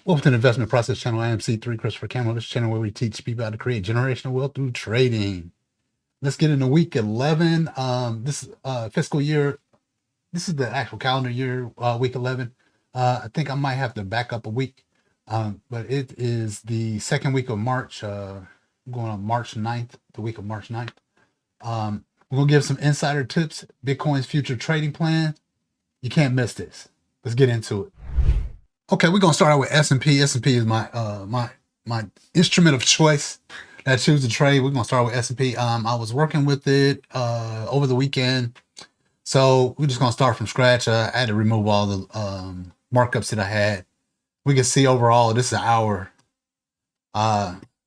Welcome to the Investment Process Channel. I am C3 Christopher Campbell. This channel where we teach people how to create generational wealth through trading. Let's get into week 11. This fiscal year, this is the actual calendar year, week 11. I think I might have to back up a week, but it is the second week of March, going on March 9th, the week of March 9th. We're going to give some insider tips, Bitcoin's future trading plan. You can't miss this. Let's get into it. Okay, we're gonna start out with S&P. S&P is my my instrument of choice that I choose to trade. We're gonna start with S&P. I was working with it over the weekend, so we're just gonna start from scratch. I had to remove all the markups that I had. We can see overall this is an hour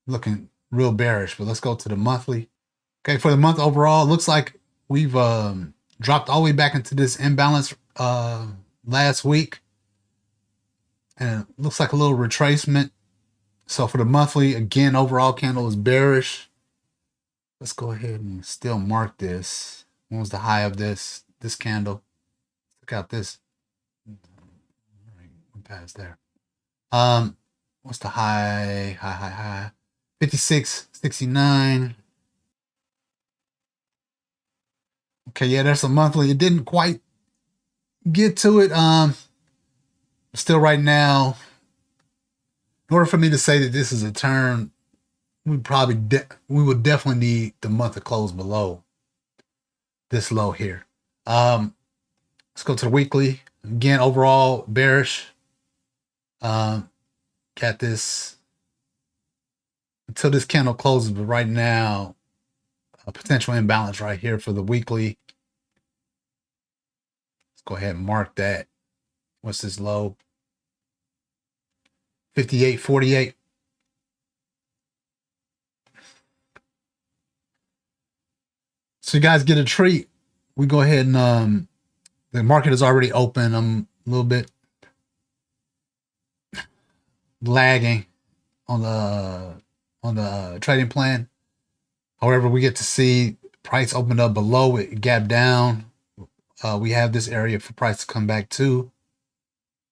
looking real bearish, but let's go to the monthly. Okay, for the month overall, it looks like we've dropped all the way back into this imbalance last week. And it looks like a little retracement. So for the monthly, again, overall candle is bearish. Let's go ahead and still mark this. When was the high of this candle? Look out this. Went past there. What's the high? High. 56.69. Okay, yeah, that's a monthly. It didn't quite get to it. Still right now, in order for me to say that this is a turn, we would definitely need the month to close below this low here. Let's go to the weekly. Again, overall bearish. Got this until this candle closes, but right now, a potential imbalance right here for the weekly. Let's go ahead and mark that. What's this low? 58.48. So you guys get a treat. We go ahead and the market is already open. I'm a little bit lagging on the trading plan. However, we get to see price opened up below it, gap down. We have this area for price to come back to.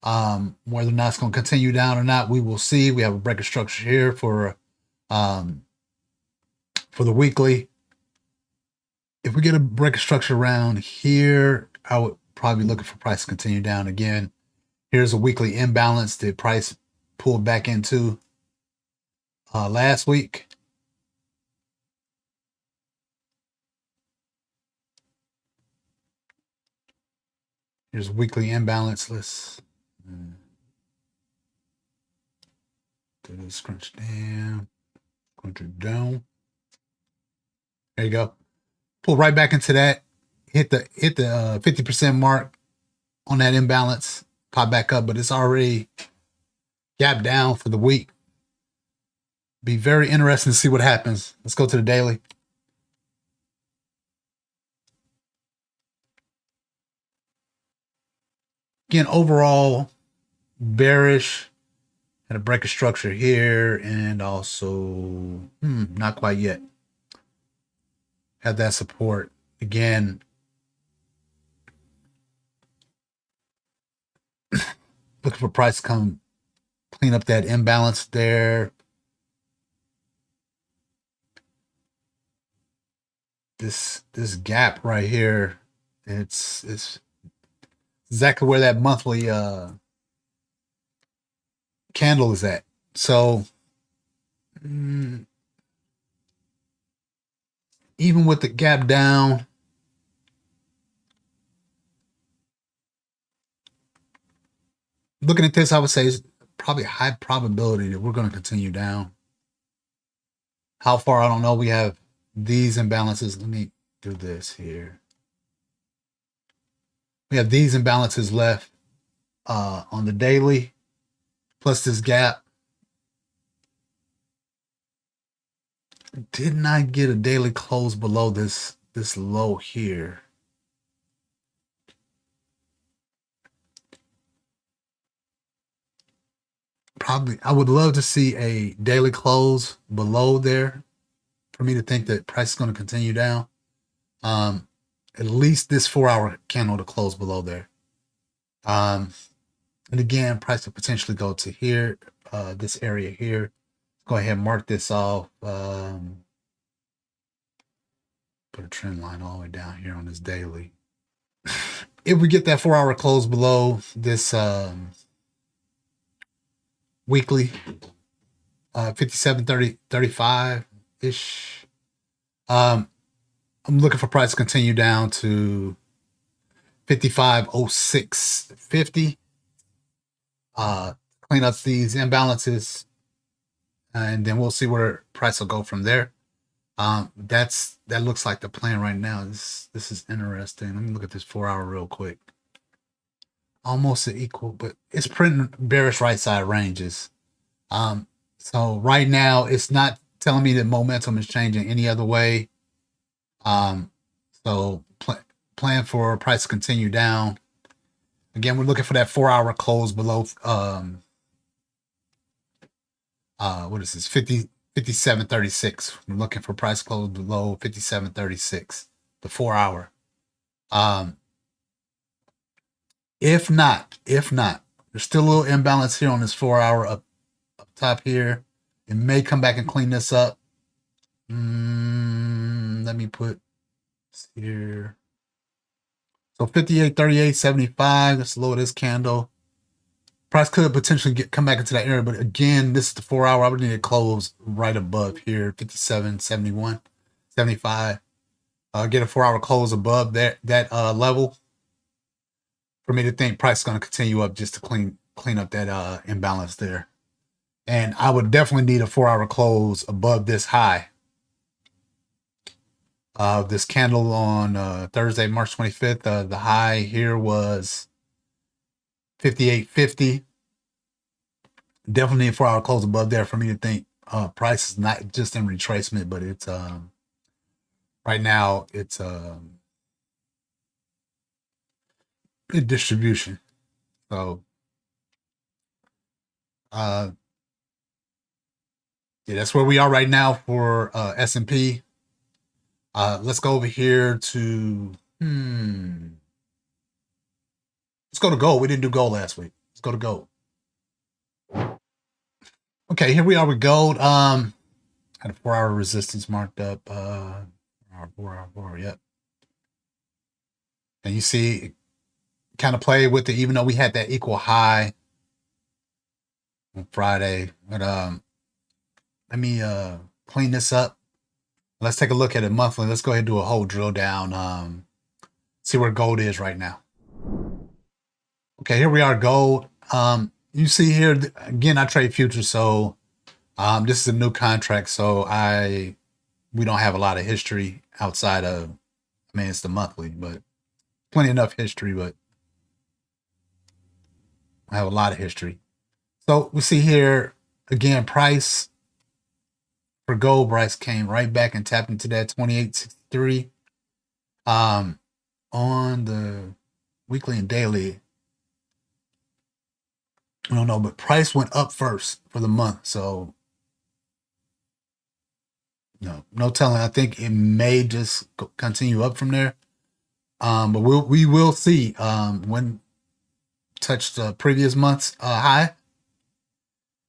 Whether or not it's going to continue down or not, we will see. We have a breaker structure here for the weekly. If we get a breaker structure around here, I would probably be looking for price to continue down again. Here's a weekly imbalance that price pulled back into last week. Here's a weekly imbalance. Let's do this, scrunch down, scrunch it down. There you go. Pull right back into that. Hit the 50% mark on that imbalance. Pop back up, but it's already gapped down for the week. Be very interesting to see what happens. Let's go to the daily. Again, overall bearish. Had a breaker structure here, and also not quite yet. Have that support again. Looking for price to come clean up that imbalance there. This gap right here, it's exactly where that monthly candle is at. So even with the gap down, looking at this, I would say it's probably a high probability that we're going to continue down. How far, I don't know. We have these imbalances. Let me do this here. We have these imbalances left on the daily, plus this gap. Did not get a daily close below this low here. Probably, I would love to see a daily close below there for me to think that price is going to continue down. At least this 4-hour candle to close below there. And again, price will potentially go to here, this area here. Go ahead and mark this off. Put a trend line all the way down here on this daily. If we get that 4-hour close below this weekly, 57.35 ish, I'm looking for price to continue down to 55.0650. Clean up these imbalances, and then we'll see where price will go from there. That looks like the plan right now. This is interesting. Let me look at this 4-hour real quick. Almost equal, but it's printing bearish right side ranges. So right now it's not telling me that momentum is changing any other way. So plan for price to continue down. Again, we're looking for that 4-hour close below what is this? 57.36. We're looking for price close below 57.36, the 4-hour. If not, there's still a little imbalance here on this 4-hour up top here. It may come back and clean this up. Let me put here. So 58.38.75. Let's lower this candle. Price could potentially come back into that area, but again, this is the 4-hour. I would need to close right above here, 57.71, 75. Get a 4-hour close above that level for me to think price is going to continue up just to clean up that imbalance there. And I would definitely need a 4-hour close above this high. This candle on Thursday, March 25th, the high here was 58.50. Definitely a 4-hour close above there for me to think price is not just in retracement, but it's right now it's in distribution. So yeah, that's where we are right now for S&P. Let's go over here to let's go to gold. We didn't do gold last week. Let's go to gold. Okay, here we are with gold. Had a 4-hour resistance marked up. 4-hour, yep. And you see, kind of play with it, even though we had that equal high on Friday. But let me clean this up. Let's take a look at it monthly. Let's go ahead and do a whole drill down. See where gold is right now. Okay, here we are, gold. You see here, again, I trade futures, so this is a new contract, so we don't have a lot of history outside of, I mean, it's the monthly, but plenty enough history, but I have a lot of history. So we see here, again, price for gold, price came right back and tapped into that 28.63. On the weekly and daily, I don't know, but price went up first for the month. So no telling. I think it may just continue up from there. But we will see when touched the previous month's high,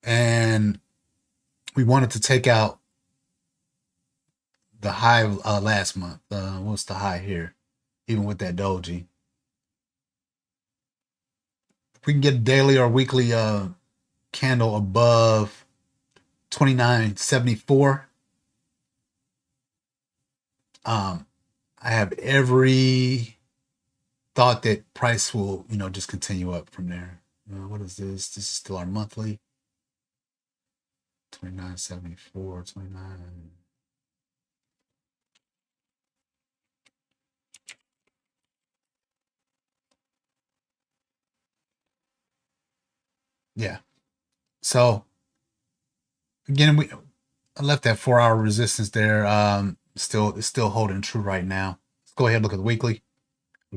and we wanted to take out the high last month. What's the high here? Even with that doji, if we can get a daily or weekly candle above 29.74, I have every thought that price will, just continue up from there. What is this? This is still our monthly. 29.74, 29. Yeah. So again, I left that 4-hour resistance there. It's still holding true right now. Let's go ahead and look at the weekly.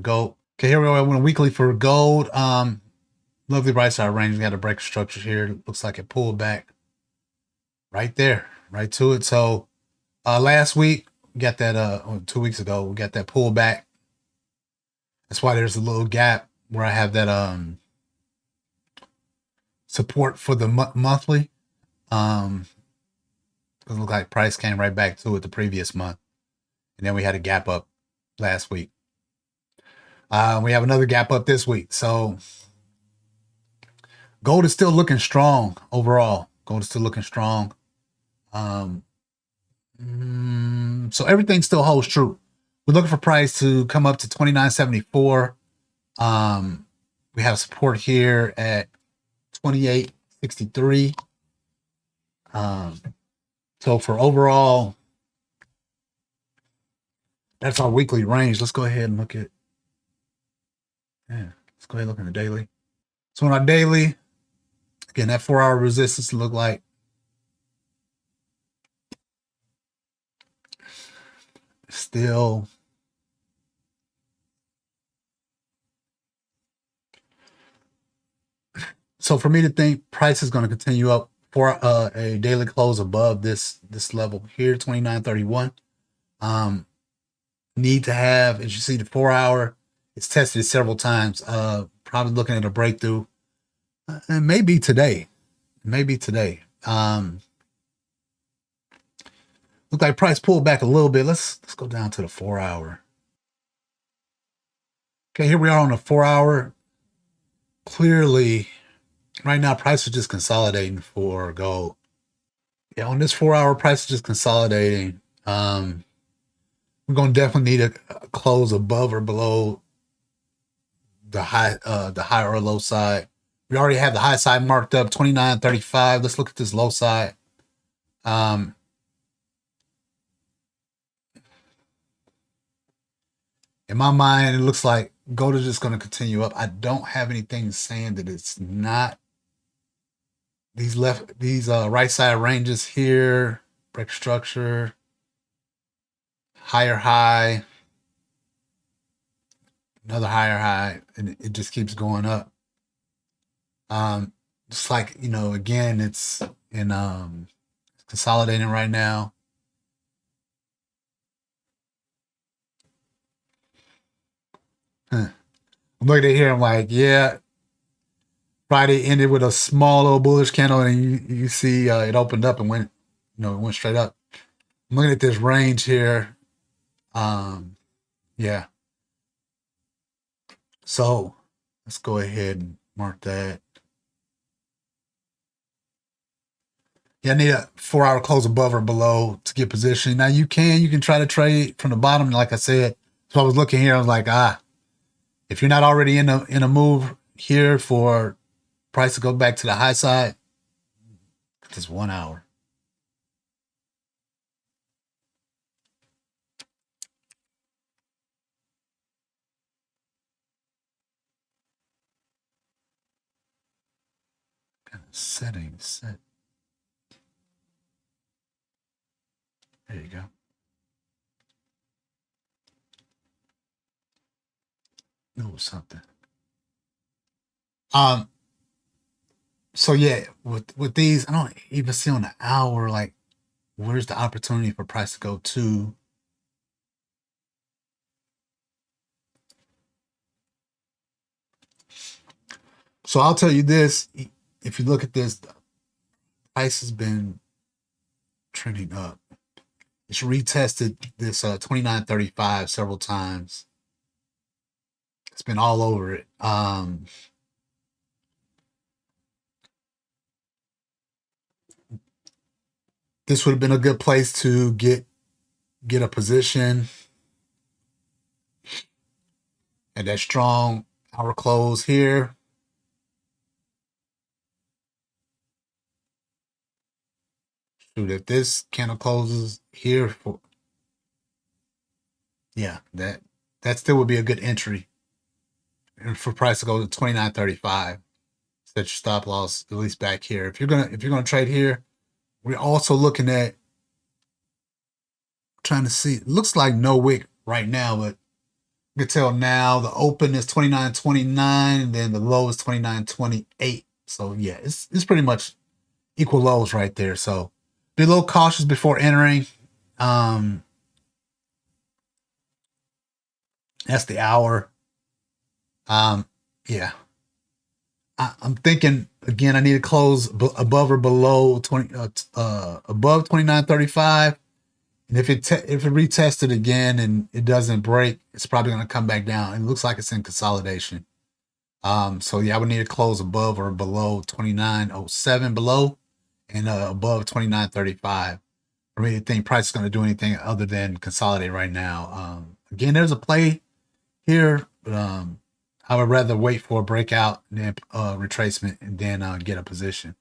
Gold. Okay, here we are on a weekly for gold. Lovely right side range. We got a break structure here. Looks like it pulled back right there, right to it. So last week, we got that 2 weeks ago, we got that pullback. That's why there's a little gap where I have that support for the monthly. It looked like price came right back to it the previous month, and then we had a gap up last week. We have another gap up this week. So gold is still looking strong overall. Gold is still looking strong. So everything still holds true. We're looking for price to come up to 29.74. We have support here at 28.63. So for overall, that's our weekly range. Let's go ahead and look at, let's go ahead and look at the daily. So on our daily, again, that 4-hour resistance look like still so for me to think price is going to continue up for a daily close above this level here, 29.31. Need to have, as you see, the 4-hour, it's tested it several times. Probably looking at a breakthrough. And maybe today. Maybe today. Look like price pulled back a little bit. Let's go down to the 4-hour. Okay, here we are on the 4-hour. Clearly, right now, price is just consolidating for gold. Yeah, on this 4-hour, price is just consolidating. We're gonna definitely need a close above or below the high or low side. We already have the high side marked up, 29.35. Let's look at this low side. In my mind, it looks like gold is just going to continue up. I don't have anything saying that it's not. These right side ranges here, break structure, higher high, another higher high, and it just keeps going up. Just like, again, it's in consolidating right now. I'm looking at here, I'm like, yeah. Friday ended with a small little bullish candle, and you see it opened up and went, it went straight up. I'm looking at this range here. Yeah. So let's go ahead and mark that. Yeah, I need a 4-hour close above or below to get position. Now you can try to trade from the bottom. Like I said, so I was looking here. I was like, if you're not already in a move here for price to go back to the high side, just 1 hour. Kind of settings set. There you go. Know something. So yeah, with these, I don't even see on the hour like where's the opportunity for price to go to. So I'll tell you this: if you look at this, price has been trending up. It's retested this 29.35 several times. It's been all over it. This would have been a good place to get a position at that strong hour close here. Shoot, if this candle closes here for, yeah, that still would be a good entry. And for price to go to 29.35, set your stop loss at least back here. If you're gonna trade here, we're also looking at trying to see. It looks like no wick right now, but you can tell now the open is 29.29, and then the low is 29.28. So yeah, it's pretty much equal lows right there. So be a little cautious before entering. That's the hour. Yeah. I'm thinking Again, I need to close above or below 20, above 29.35. And if it retested again and it doesn't break, it's probably going to come back down. It looks like it's in consolidation. So yeah, I would need to close above or below 29.07 below, and above 29.35 for me to think price is going to do anything other than consolidate right now. Again, there's a play here, but I would rather wait for a breakout and then retracement and then get a position.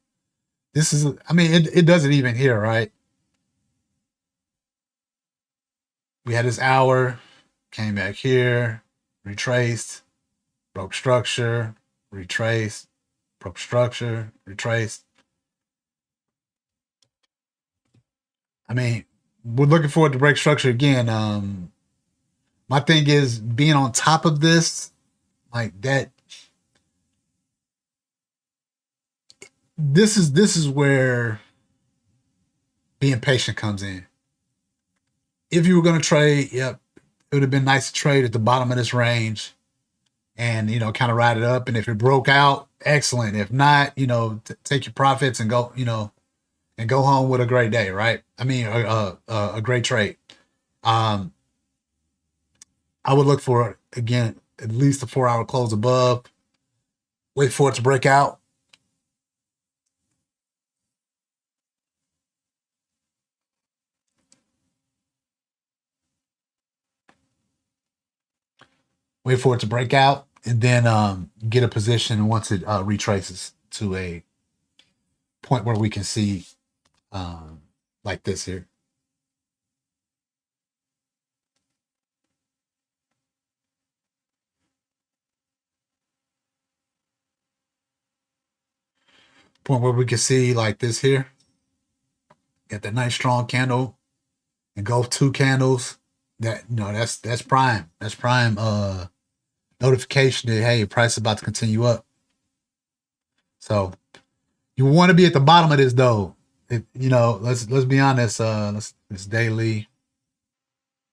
This is, I mean, it does it even here, right? We had this hour, came back here, retraced, broke structure, retraced, broke structure, retraced. I mean, we're looking forward to break structure again. My thing is being on top of this, like that. This is where being patient comes in. If you were going to trade, yep, it would have been nice to trade at the bottom of this range and, kind of ride it up. And if it broke out, excellent. If not, take your profits and go, and go home with a great day, right? I mean, a great trade. I would look for, again, at least a 4-hour close above. Wait for it to break out. Wait for it to break out, and then get a position once it retraces to a point where we can see like this here. Point where we can see like this here. Get that nice strong candle and go 2 candles. That's prime. That's prime notification that, hey, price is about to continue up. So you want to be at the bottom of this though. Let's be honest. This daily.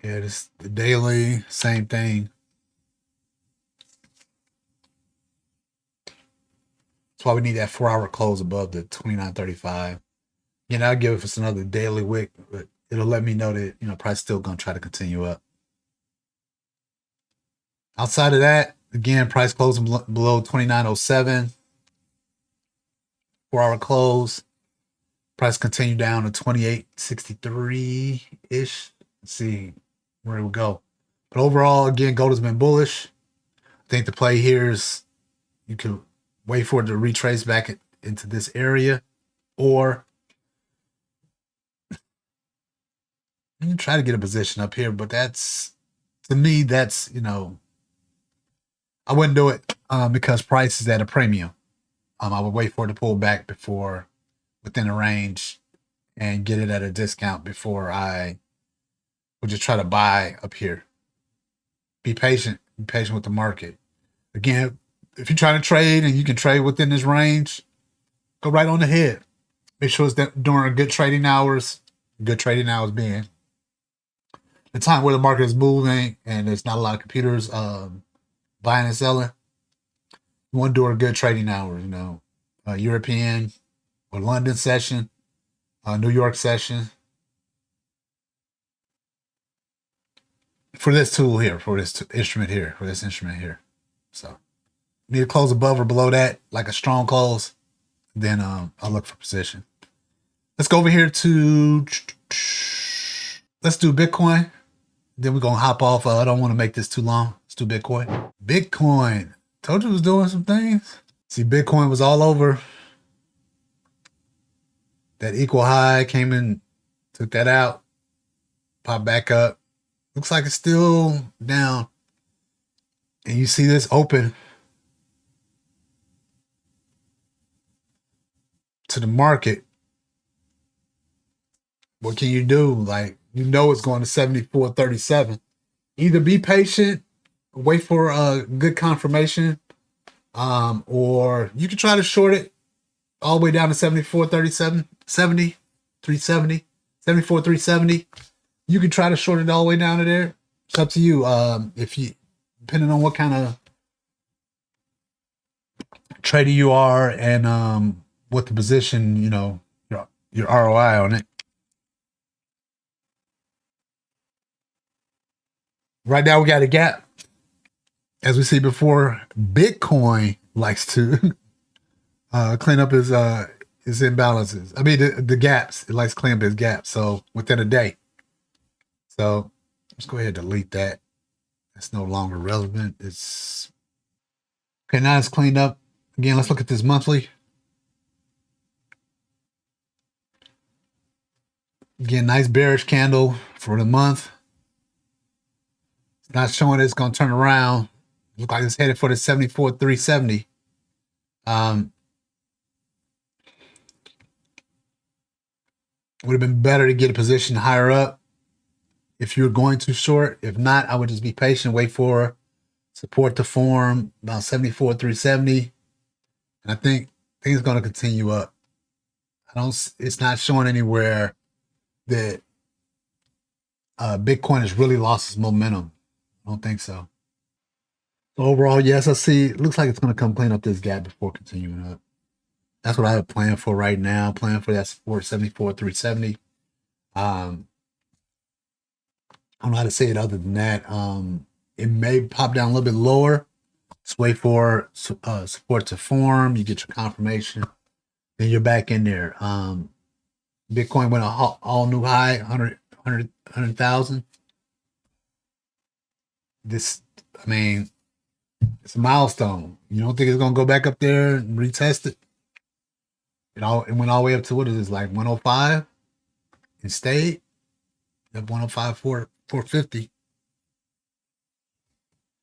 Yeah, this the daily, same thing. That's why we need that 4-hour close above the 29.35. I'll give us another daily wick, but it'll let me know that, price still gonna try to continue up. Outside of that, again, price closing below 29.07. 4-hour close. Price continue down to 28.63-ish. Let's see where it will go. But overall, again, gold has been bullish. I think the play here is you can wait for it to retrace back into this area, or you can try to get a position up here. But that's, to me, that's, I wouldn't do it because price is at a premium. I would wait for it to pull back before within a range and get it at a discount before I would just try to buy up here. Be patient. Be patient with the market. Again, if you're trying to trade and you can trade within this range, go right on ahead. Make sure it's during good trading hours. Good trading hours being the time where the market is moving and there's not a lot of computers buying and selling. You want to do a good trading hours, European or London session, New York session. For this tool here, for this instrument here. So need to close above or below that, like a strong close. Then I'll look for position. Let's go over here to, let's do Bitcoin. Then we're going to hop off. I don't want to make this too long. Let's do Bitcoin. Bitcoin. Told you it was doing some things. See, Bitcoin was all over. That equal high came in, took that out, popped back up. Looks like it's still down. And you see this open to the market. What can you do? Like, it's going to 74.37. Either be patient, wait for a good confirmation, or you can try to short it all the way down to 74.37, 70, 370, 74.370. You can try to short it all the way down to there. It's up to you. If you, depending on what kind of trader you are and what the position, your ROI on it. Right now we got a gap. As we see before, Bitcoin likes to clean up his imbalances. I mean the gaps. It likes to clean up his gaps. So within a day. So let's go ahead and delete that. That's no longer relevant. It's okay. Now it's cleaned up. Again, let's look at this monthly. Again, nice bearish candle for the month. It's not showing it's going to turn around. Look like it's headed for the 74,370. Would have been better to get a position higher up if you're going to short. If not, I would just be patient, wait for support to form about 74,370. And I think things are going to continue up. It's not showing anywhere that Bitcoin has really lost its momentum. I don't think so. So overall, yes, I see. It looks like it's going to come clean up this gap before continuing up. That's what I have planned for right now. Plan for that support 74,370. I don't know how to say it other than that. It may pop down a little bit lower. Just wait for support to form. You get your confirmation. Then you're back in there. Bitcoin went all new high, 100,000. This, I mean, it's a milestone. You don't think it's going to go back up there and retest it? It went all the way up to, what is this, like 105 and stayed at 105, 450.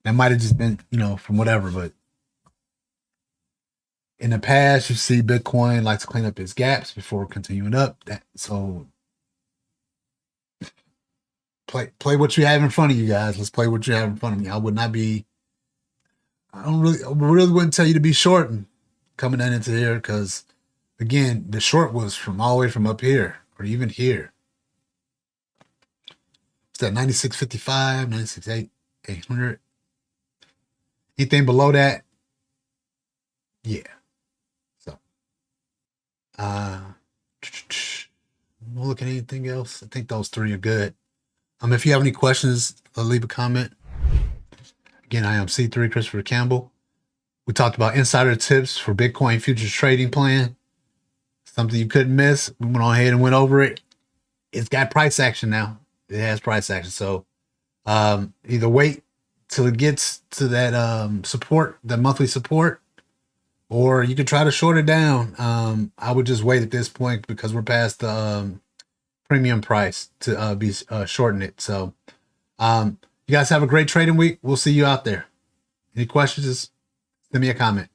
That might have just been, from whatever, but in the past, you see Bitcoin likes to clean up its gaps before continuing up. So play what you have in front of you guys. Let's play what you have in front of me. I really wouldn't tell you to be shorting coming down into here, because again, the short was from all the way from up here or even here. It's that 96.55, 96.8, 800. Anything below that, yeah. So, we'll look at anything else. I think those three are good. If you have any questions, leave a comment. Again, I am C3 Christopher Campbell. We talked about insider tips for Bitcoin futures trading plan. Something you couldn't miss. We went on ahead and went over it. It's got price action now. It has price action. So either wait till it gets to that support, the monthly support, or you could try to short it down. I would just wait at this point because we're past the premium price to be shorting it. So you guys have a great trading week. We'll see you out there. Any questions, just send me a comment.